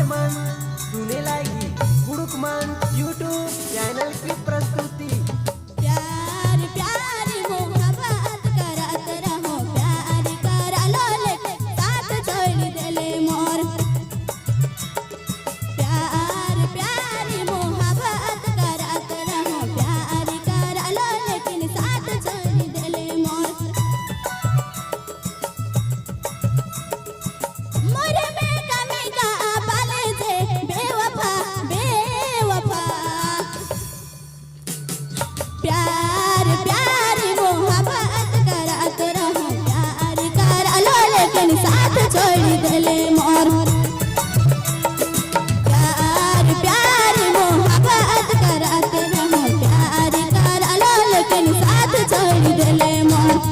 मन सुने लागी गुड़ुक मन यूट्यूब चैनल की प्रस्तुति। प्यार प्यार मोहब्बत करत रहो, प्यार करा लो लेके साथ छोड़ देले मोर। प्यार प्यार मोहब्बत करत रहो, प्यार करा लो लेकिन साथ छोड़ देले मोर। मोरे में कमी का पाले से बेवफा बेवफा। प्यार प्यार मोहब्बत करत रहो, प्यार करा लो लेकिन साथ छोड़ देले मोर। प्यार प्यार मोहब्बत करत रहो, प्यार करा लो लेकिन साथ छोड़ देले मोर।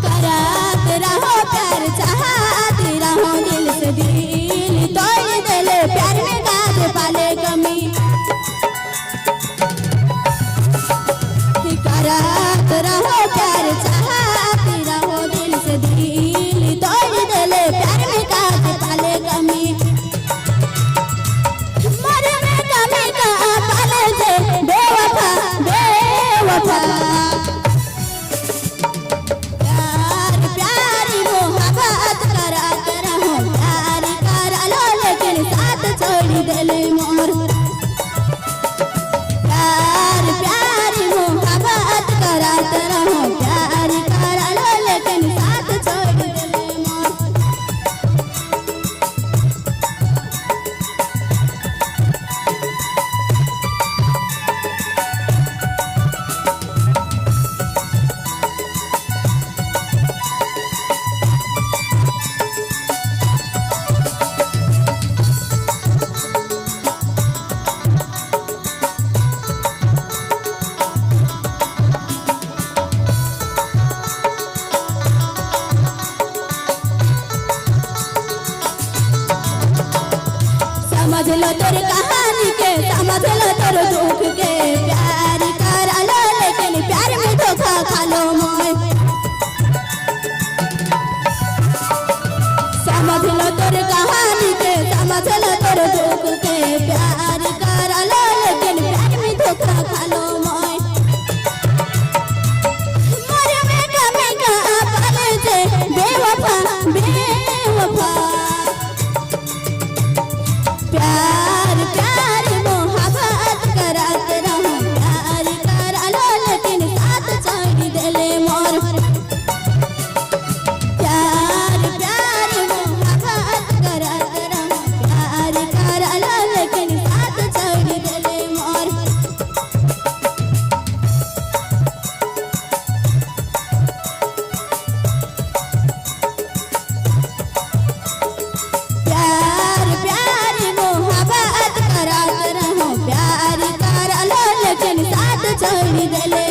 करत रहो प्यार चाहत रहो दिल से दिल तोड़ देले, प्यार में गाज पाले कमी। करत रहो प्यार चाहत रहो दिल से दिल तोड़ देले, प्यार में गाज पाले कमी। मर में कमी का पाले से बेवफा बेवफा। प्यार प्यार मोहब्बत करत रहो, प्यार करा लो लेकिन साथ छोड़ देले मोर। प्यार प्यार मोहब्बत करत रहो, प्यार करा लो लेकिन साथ छोड़ देले मोर। समझ लो तोर कहानी के, समझ लो तोर दुख के। प्यार करा लो लेकिन प्यार में धोखा खा लो मोय। समझ लो तोर कहानी के, समझ लो तोर दुख के। प्यार करा लो लेकिन प्यार में धोखा खा लो मोय। मोर में कमी का पाले से बेवफा बेवफा। प्यार प्यार मोहब्बत करत रहो, प्यार करा लो लेकिन साथ छोड़ देले मोर। प्यार प्यार मोहब्बत करत रहो, प्यार करा लो लेकिन साथ छोड़ देले मोर। प्यार प्यार मोहब्बत करत रहो, प्यार करा लो लेकिन साथ छोड़ देले